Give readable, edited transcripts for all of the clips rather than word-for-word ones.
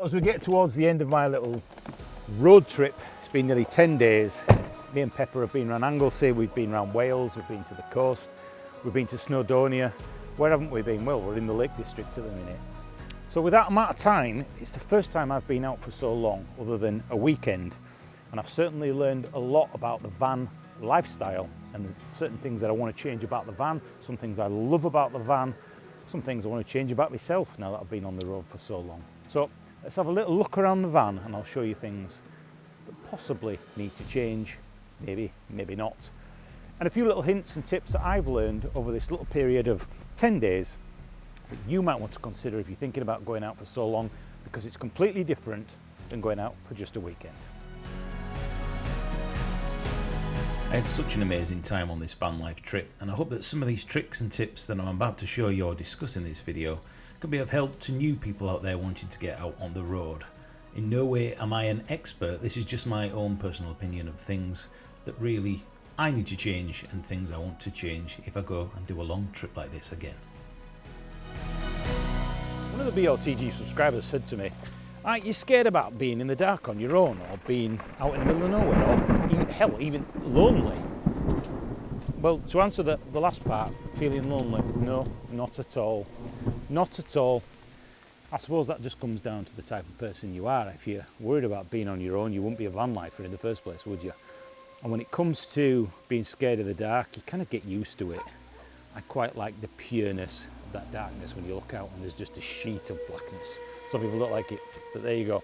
As we get towards the end of my little road trip, it's been nearly 10 days. Me and Pepper have been around Anglesey, we've been around Wales, we've been to the coast, we've been to Snowdonia. Where haven't we been? Well, we're in the Lake District at the minute. So with that amount of time, it's the first time I've been out for so long, other than a weekend. And I've certainly learned a lot about the van lifestyle and certain things that I want to change about the van, some things I love about the van, some things I want to change about myself now that I've been on the road for so long. So let's have a little look around the van and I'll show you things that possibly need to change, maybe not. And a few little hints and tips that I've learned over this little period of 10 days that you might want to consider if you're thinking about going out for so long, because it's completely different than going out for just a weekend. I had such an amazing time on this van life trip, and I hope that some of these tricks and tips that I'm about to show you or discuss in this video can be of help to new people out there wanting to get out on the road. In no way am I an expert, this is just my own personal opinion of things that really I need to change and things I want to change if I go and do a long trip like this again. One of the BOTG subscribers said to me, aren't you scared about being in the dark on your own, or being out in the middle of nowhere, or hell, even lonely? Well, to answer the last part, feeling lonely, no, not at all. Not at all. I suppose that just comes down to the type of person you are. If you're worried about being on your own, you wouldn't be a van lifer in the first place, would you? And when it comes to being scared of the dark, you kind of get used to it. I quite like the pureness of that darkness when you look out and there's just a sheet of blackness. Some people don't like it, but there you go.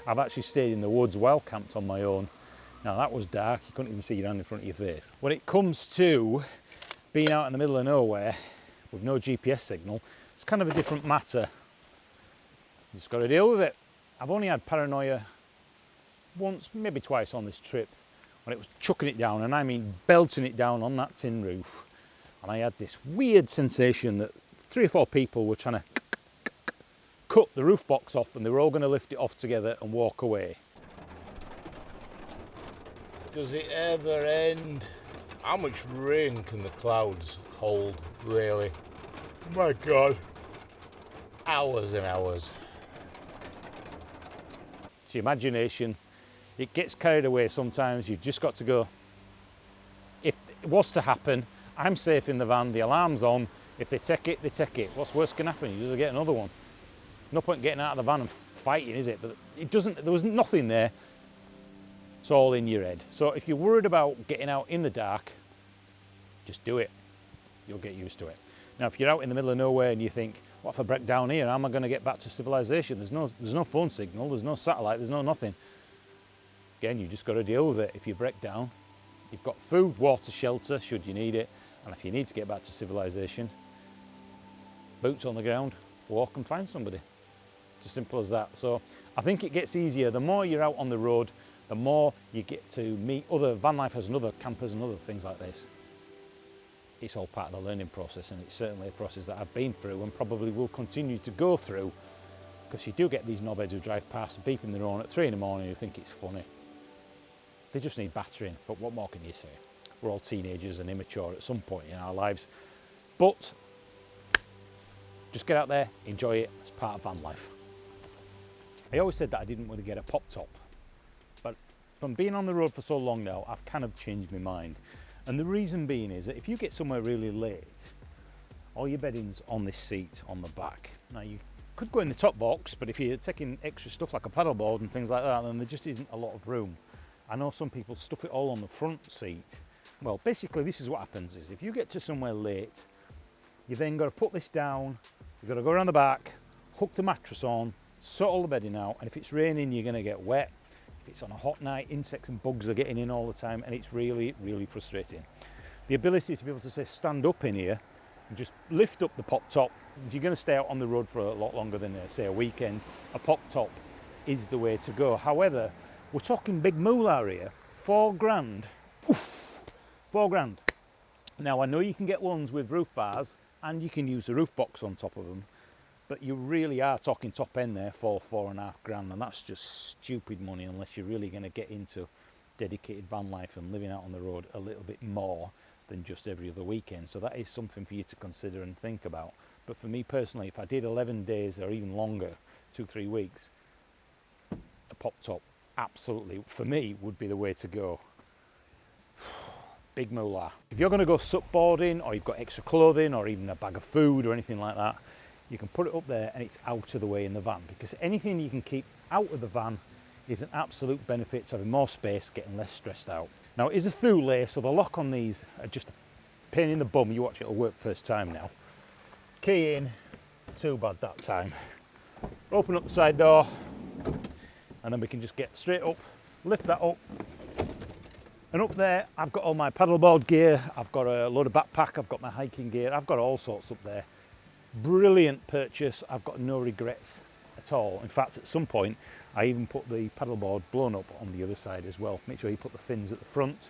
I've actually stayed in the woods while camped on my own. Now that was dark, you couldn't even see your hand in front of your face. When it comes to being out in the middle of nowhere with no GPS signal, it's kind of a different matter. You just got to deal with it. I've only had paranoia once, maybe twice on this trip, when it was chucking it down, and I mean belting it down on that tin roof. And I had this weird sensation that 3 or 4 people were trying to cut the roof box off, and they were all going to lift it off together and walk away. Does it ever end? How much rain can the clouds hold, really? My God. Hours and hours. It's your imagination. It gets carried away sometimes. You've just got to go, if it was to happen, I'm safe in the van, the alarm's on. If they take it, they take it. What's worse can happen? You just get another one. No point getting out of the van and fighting, is it? But it doesn't, there was nothing there. It's all in your head. So if you're worried about getting out in the dark, just do it. You'll get used to it. Now, if you're out in the middle of nowhere and you think, what if I break down here? How am I going to get back to civilization? There's no phone signal, there's no satellite, there's no nothing. Again, you just got to deal with it. If you break down, you've got food, water, shelter, should you need it. And if you need to get back to civilization, boots on the ground, walk and find somebody. It's as simple as that. So I think it gets easier. The more you're out on the road, the more you get to meet other van lifers and other campers and other things like this. It's all part of the learning process, and it's certainly a process that I've been through and probably will continue to go through, because you do get these knobheads who drive past beeping their horn at 3 in the morning who think it's funny. They just need battering, but what more can you say? We're all teenagers and immature at some point in our lives, but just get out there, enjoy it, it's part of van life. I always said that I didn't want to get a pop top, but from being on the road for so long now, I've kind of changed my mind. And the reason being is that if you get somewhere really late, all your bedding's on this seat on the back. Now you could go in the top box, but if you're taking extra stuff like a paddleboard and things like that, then there just isn't a lot of room. I know some people stuff it all on the front seat. Well, basically this is what happens is if you get to somewhere late, you then got to put this down, you've got to go around the back, hook the mattress on, sort all the bedding out, and if it's raining you're going to get wet. If it's on a hot night, insects and bugs are getting in all the time, and it's really, really frustrating. The ability to be able to say stand up in here and just lift up the pop top, if you're going to stay out on the road for a lot longer than say a weekend, a pop top is the way to go. However, we're talking big moolah here, £4 grand. Oof, £4 grand. Now I know you can get ones with roof bars and you can use the roof box on top of them, but you really are talking top end there for £4.5 grand, and that's just stupid money unless you're really going to get into dedicated van life and living out on the road a little bit more than just every other weekend. So that is something for you to consider and think about. But for me personally, if I did 11 days or even longer, 2-3 weeks, pop top, absolutely, for me, would be the way to go. Big moolah. If you're going to go supboarding, or you've got extra clothing, or even a bag of food or anything like that, you can put it up there and it's out of the way in the van, because anything you can keep out of the van is an absolute benefit to having more space, getting less stressed out. Now, it is a Thule, so the lock on these are just a pain in the bum. You watch, it'll work first time now. Key in, too bad that time. Open up the side door, and then we can just get straight up, lift that up, and up there I've got all my paddleboard gear, I've got a load of backpack, I've got my hiking gear, I've got all sorts up there. Brilliant purchase, I've got no regrets at all. In fact, at some point I even put the paddleboard blown up on the other side as well. Make sure you put the fins at the front,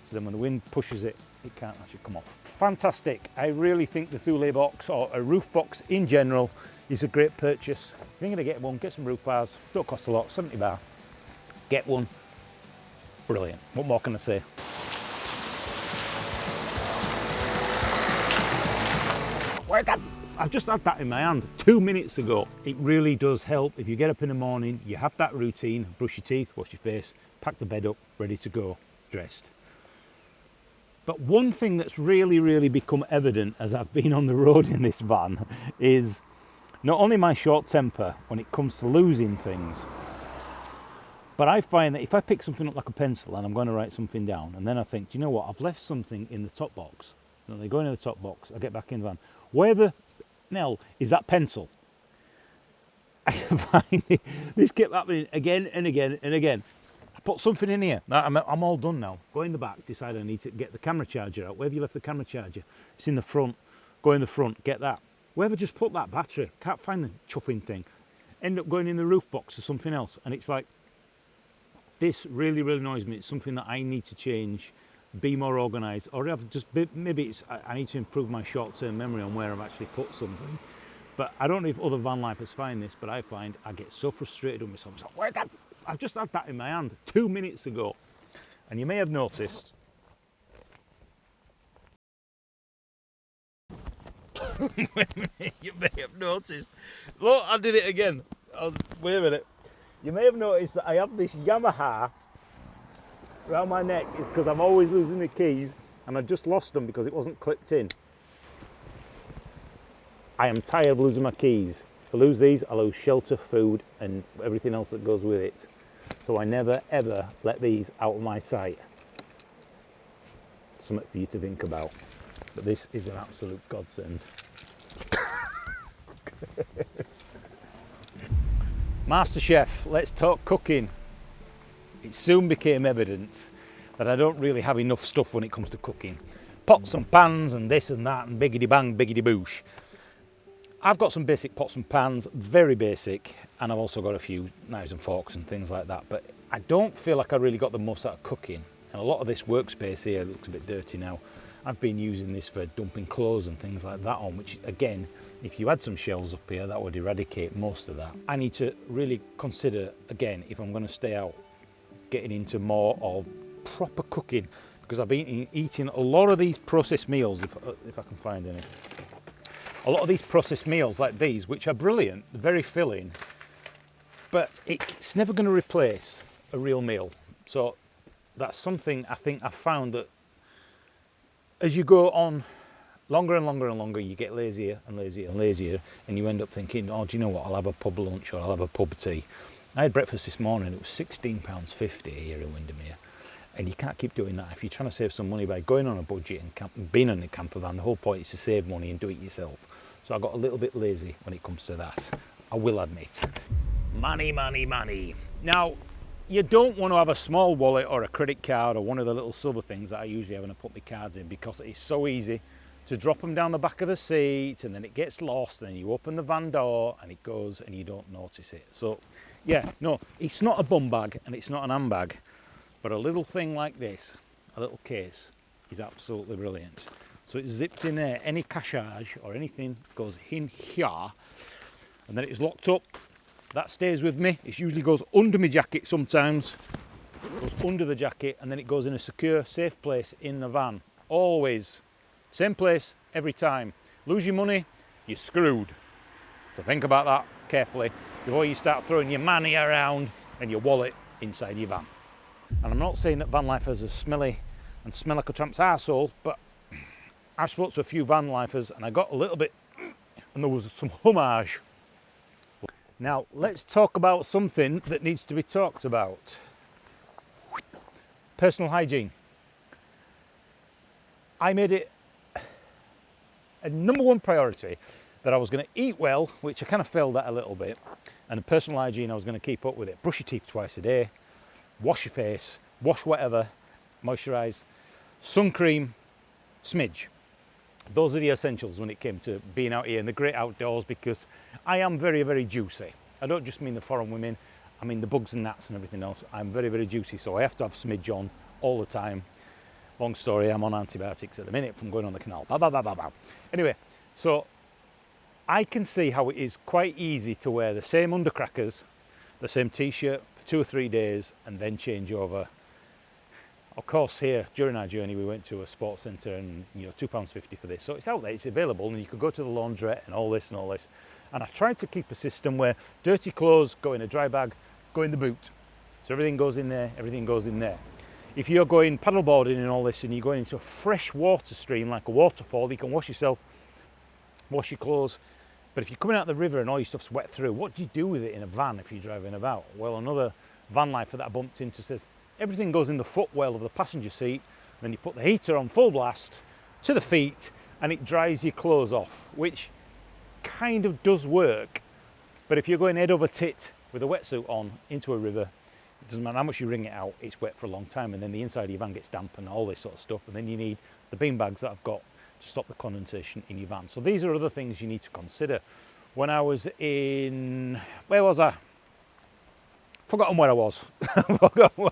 so then when the wind pushes it, it can't actually come off. Fantastic. I really think the Thule box, or a roof box in general, is a great purchase. If you're going to get one, get some roof bars, don't cost a lot, 70 bar. Get one. Brilliant. What more can I say? Where's that? I've just had that in my hand 2 minutes ago. It really does help if you get up in the morning, you have that routine, brush your teeth, wash your face, pack the bed up, ready to go, dressed. But one thing that's really become evident as I've been on the road in this van is not only my short temper when it comes to losing things, but I find that if I pick something up like a pencil and I'm going to write something down, and then I think, do you know what, I've left something in the top box. You know, they go into the top box, I get back in the van. Where the hell is that pencil? I find this kept happening again and again and again. I put something in here. I'm all done now. Go in the back, decide I need to get the camera charger out. Where have you left the camera charger? It's in the front. Go in the front, get that. Where have I just put that battery? Can't find the chuffing thing. End up going in the roof box or something else. And it's like, this really annoys me. It's something that I need to change, be more organised, or I've just, maybe it's, I need to improve my short-term memory on where I've actually put something. But I don't know if other van lifers find this, but I find I get so frustrated with myself. Like, where's that? I've just had that in my hand 2 minutes ago. And you may have noticed, look, I did it again. Wait a minute. You may have noticed that I have this Yamaha around my neck. It's because I'm always losing the keys, and I just lost them because it wasn't clipped in. I am tired of losing my keys. If I lose these, I lose shelter, food, and everything else that goes with it. So I never ever let these out of my sight. Something for you to think about. But this is an absolute godsend. Master Chef, let's talk cooking. It soon became evident that I don't really have enough stuff when it comes to cooking. Pots and pans and this and that and biggity bang, biggity boosh. I've got some basic pots and pans, very basic, and I've also got a few knives and forks and things like that, but I don't feel like I really got the most out of cooking. And a lot of this workspace here looks a bit dirty now. I've been using this for dumping clothes and things like that on, which again, if you had some shelves up here, that would eradicate most of that. I need to really consider, again, if I'm going to stay out, getting into more of proper cooking, because I've been eating a lot of these processed meals, if I can find any. A lot of these processed meals like these, which are brilliant, very filling, but it's never going to replace a real meal. So that's something I think I've found that as you go on longer and longer and longer, you get lazier and lazier and lazier, and you end up thinking, oh, do you know what, I'll have a pub lunch or I'll have a pub tea. I had breakfast this morning, it was £16.50 here in Windermere, and you can't keep doing that. If you're trying to save some money by going on a budget and being on a camper van, the whole point is to save money and do it yourself. So I got a little bit lazy when it comes to that, I will admit. Money, money, money. Now, you don't want to have a small wallet or a credit card or one of the little silver things that I usually have when I put my cards in, because it's so easy to drop them down the back of the seat and then it gets lost, and then you open the van door and it goes and you don't notice it. So yeah, no, it's not a bum bag and it's not an handbag, but a little thing like this, a little case, is absolutely brilliant. So it's zipped in there, any cashage or anything goes in here, and then it is locked up. That stays with me. It usually goes under my jacket sometimes, goes under the jacket, and then it goes in a secure, safe place in the van. Always. Same place, every time. Lose your money, you're screwed. So think about that carefully before you start throwing your money around and your wallet inside your van. And I'm not saying that vanlifers are smelly and smell like a tramp's arsehole, but I spoke to a few vanlifers and I got a little bit, and there was some homage. Now let's talk about something that needs to be talked about. Personal hygiene. I made it a #1 priority that I was going to eat well, which I kind of failed at a little bit, and personal hygiene, I was going to keep up with it. Brush your teeth twice a day, wash your face, wash whatever, moisturise, sun cream, smidge. Those are the essentials when it came to being out here in the great outdoors, because I am very, very juicy. I don't just mean the foreign women, I mean the bugs and gnats and everything else. I'm very, very juicy, so I have to have smidge on all the time. Long story, I'm on antibiotics at the minute from going on the canal. Bah, bah, bah, bah, bah. Anyway, so I can see how it is quite easy to wear the same undercrackers, the same t-shirt for 2 or 3 days and then change over. Of course, here during our journey we went to a sports centre, and £2.50 for this, so it's out there, it's available, and you could go to the laundrette and all this and all this. And I tried to keep a system where dirty clothes go in a dry bag, go in the boot, so everything goes in there, everything goes in there. If you're going paddleboarding and all this and you're going into a fresh water stream like a waterfall, you can wash yourself, wash your clothes. But if you're coming out the river and all your stuff's wet through, what do you do with it in a van if you're driving about? Well, another van lifer that I bumped into says everything goes in the footwell of the passenger seat, then you put the heater on full blast to the feet and it dries your clothes off, which kind of does work. But if you're going head over tit with a wetsuit on into a river, it doesn't matter how much you wring it out, it's wet for a long time, and then the inside of your van gets damp and all this sort of stuff, and then you need the bean bags that I've got to stop the condensation in your van. So these are other things you need to consider. When I was in, where was I? Forgotten where I was.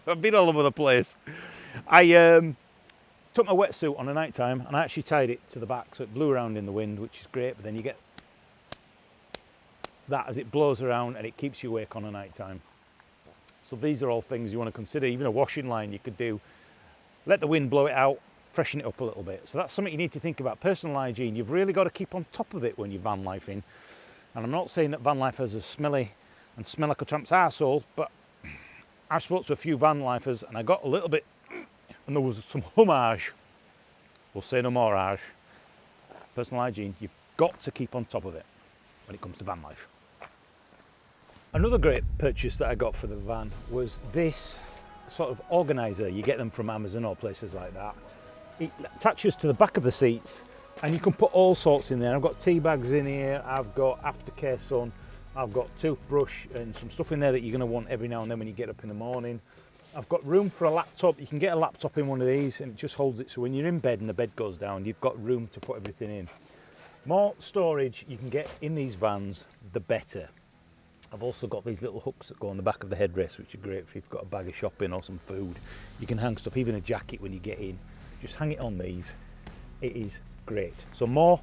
I've been all over the place. I took my wetsuit on a night time and I actually tied it to the back so it blew around in the wind, which is great, but then you get that as it blows around and it keeps you awake on a night time. So these are all things you want to consider. Even a washing line you could do, let the wind blow it out, freshen it up a little bit. So that's something you need to think about. Personal hygiene, you've really got to keep on top of it when you're van lifing. And I'm not saying that van lifers are smelly and smell like a tramp's arsehole, but I spoke to a few van lifers and I got a little bit, and there was some homage. We'll say no more age. Personal hygiene, you've got to keep on top of it when it comes to van life. Another great purchase that I got for the van was this sort of organizer. You get them from Amazon or places like that. It attaches to the back of the seats and you can put all sorts in there. I've got tea bags in here, I've got aftercare sun, I've got toothbrush and some stuff in there that you're going to want every now and then when you get up in the morning. I've got room for a laptop. You can get a laptop in one of these and it just holds it, so when you're in bed and the bed goes down, you've got room to put everything in. More storage you can get in these vans, the better. I've also got these little hooks that go on the back of the headrest, which are great if you've got a bag of shopping or some food. You can hang stuff, even a jacket when you get in. Just hang it on these. It is great. So more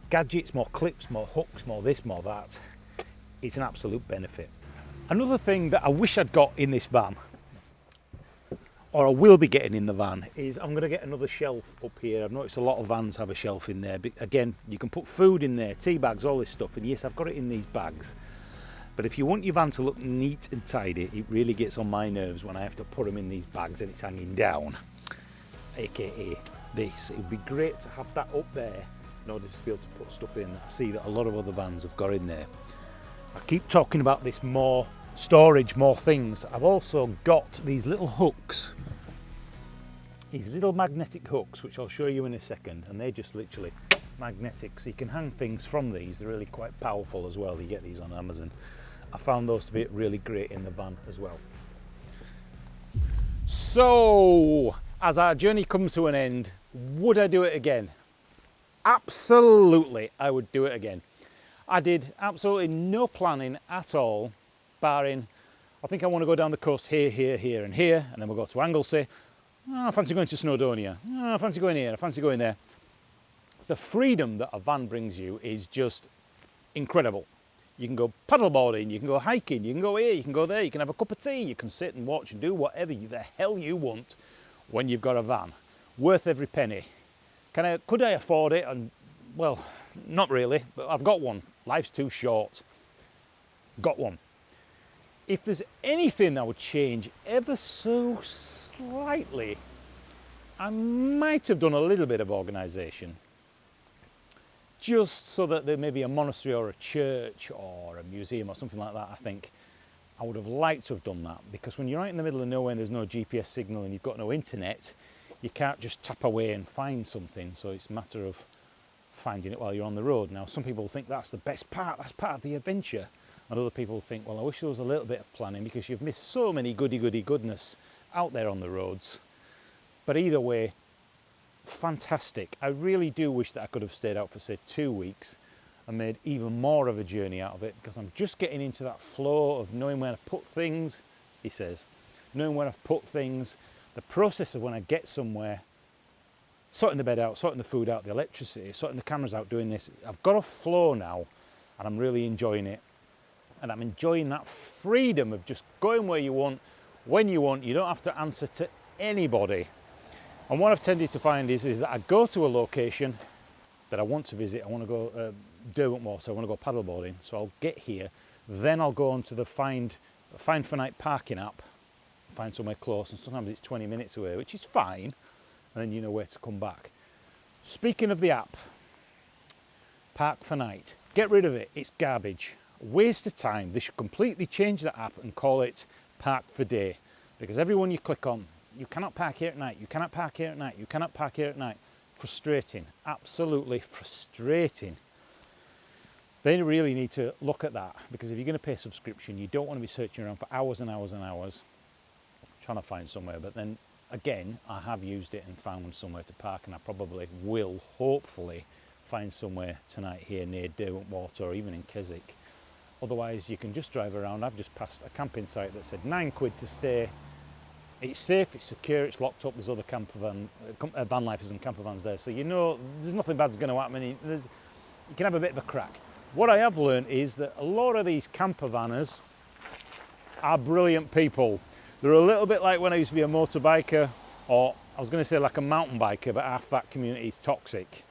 gadgets, more clips, more hooks, more this, more that. It's an absolute benefit. Another thing that I wish I'd got in this van, or I will be getting in the van, is I'm going to get another shelf up here. I've noticed a lot of vans have a shelf in there. But again, you can put food in there, tea bags, all this stuff. And yes, I've got it in these bags. But if you want your van to look neat and tidy, it really gets on my nerves when I have to put them in these bags and it's hanging down, aka this. It would be great to have that up there in order to be able to put stuff in. I see that a lot of other vans have got in there. I keep talking about this more storage, more things. I've also got these little hooks, these little magnetic hooks, which I'll show you in a second, and they're just literally magnetic, so you can hang things from these. They're really quite powerful as well. You get these on Amazon. I found those to be really great in the van as well. So, as our journey comes to an end, would I do it again? Absolutely, I would do it again. I did absolutely no planning at all, barring, I think I want to go down the coast here, here, here and here, and then we'll go to Anglesey. Oh, I fancy going to Snowdonia. Oh, I fancy going here, I fancy going there. The freedom that a van brings you is just incredible. You can go paddleboarding, you can go hiking, you can go here, you can go there, you can have a cup of tea, you can sit and watch and do whatever the hell you want when you've got a van. Worth every penny. Could I afford it? And well, not really, but I've got one. Life's too short. Got one. If there's anything I would change ever so slightly, I might have done a little bit of organisation. Just so that there may be a monastery or a church or a museum or something like that, I think I would have liked to have done that, because when you're right in the middle of nowhere and there's no GPS signal and you've got no internet, you can't just tap away and find something. So it's a matter of finding it while you're on the road. Now, some people think that's the best part, that's part of the adventure. And other people think, well, I wish there was a little bit of planning, because you've missed so many goodness out there on the roads. But either way, fantastic. I really do wish that I could have stayed out for, say, 2 weeks and made even more of a journey out of it, because I'm just getting into that flow of knowing where to put things, he says. Knowing where I've put things, the process of when I get somewhere, sorting the bed out, sorting the food out, the electricity, sorting the cameras out, doing this. I've got a flow now and I'm really enjoying it. And I'm enjoying that freedom of just going where you want, when you want. You don't have to answer to anybody. And what I've tended to find is that I go to a location that I want to visit. I want to go Derwentwater, I want to go paddleboarding. So I'll get here, then I'll go onto the Find for Night parking app, find somewhere close, and sometimes it's 20 minutes away, which is fine. And then you know where to come back. Speaking of the app, Park for Night, get rid of it. It's garbage. Waste of time. They should completely change the app and call it Park for Day, because everyone you click on, you cannot park here at night, you cannot park here at night, you cannot park here at night. Frustrating, absolutely frustrating. They really need to look at that, because if you're going to pay a subscription, you don't want to be searching around for hours and hours and hours trying to find somewhere. But then again, I have used it and found somewhere to park, and I probably will hopefully find somewhere tonight here near Derwentwater or even in Keswick. Otherwise, you can just drive around. I've just passed a camping site that said £9 to stay. It's safe, it's secure, it's locked up. There's other vanlifers and campervans there, so you know there's nothing bad's going to happen. You can have a bit of a crack. What I have learned is that a lot of these campervanners are brilliant people. They're a little bit like when I used to be a motorbiker, or I was going to say like a mountain biker, but half that community is toxic.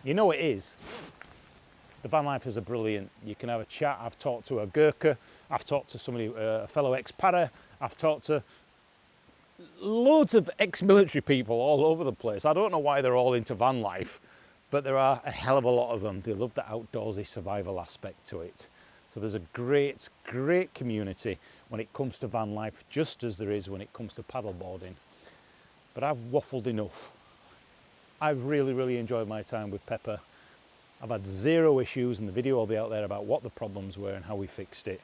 You know it is. The vanlifers are brilliant. You can have a chat. I've talked to a Gurkha, I've talked to somebody, a fellow ex-para, I've talked to loads of ex-military people all over the place. I don't know why they're all into van life, but there are a hell of a lot of them. They love the outdoorsy survival aspect to it. So there's a great community when it comes to van life, just as there is when it comes to paddleboarding. But I've waffled enough. I've really enjoyed my time with Pepper. I've had zero issues, and the video will be out there about what the problems were and how we fixed it.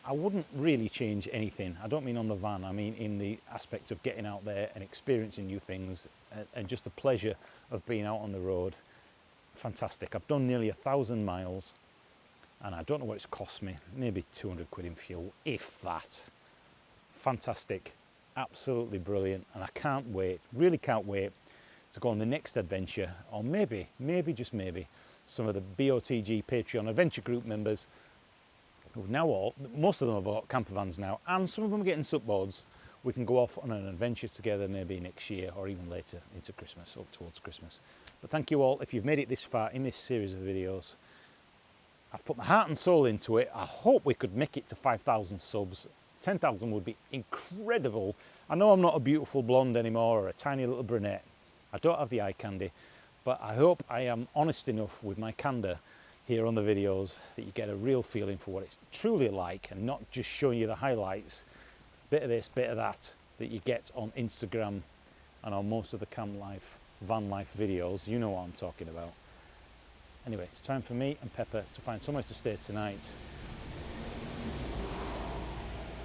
I wouldn't really change anything. I don't mean on the van, I mean in the aspect of getting out there and experiencing new things, and just the pleasure of being out on the road. Fantastic. I've done nearly 1,000 miles, and I don't know what it's cost me, maybe £200 in fuel, if that. Fantastic, absolutely brilliant, and I can't wait, really can't wait to go on the next adventure, or maybe, just maybe, some of the BOTG Patreon adventure group members who've now most of them have bought campervans now, and some of them are getting subboards. We can go off on an adventure together maybe next year, or even later into Christmas, or towards Christmas. But thank you all if you've made it this far in this series of videos. I've put my heart and soul into it. I hope we could make it to 5,000 subs. 10,000 would be incredible. I know I'm not a beautiful blonde anymore, or a tiny little brunette. I don't have the eye candy, but I hope I am honest enough with my candor here on the videos that you get a real feeling for what it's truly like, and not just showing you the highlights, bit of this, bit of that you get on Instagram and on most of the van life videos. You know what I'm talking about. Anyway, it's time for me and Pepper to find somewhere to stay tonight.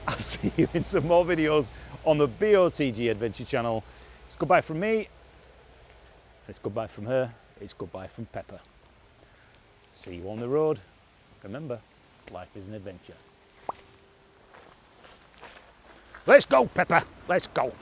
I'll see you in some more videos on the BOTG Adventure channel. It's goodbye from me, it's goodbye from her, it's goodbye from Pepper. See you on the road. Remember, life is an adventure. Let's go, Pepper, let's go.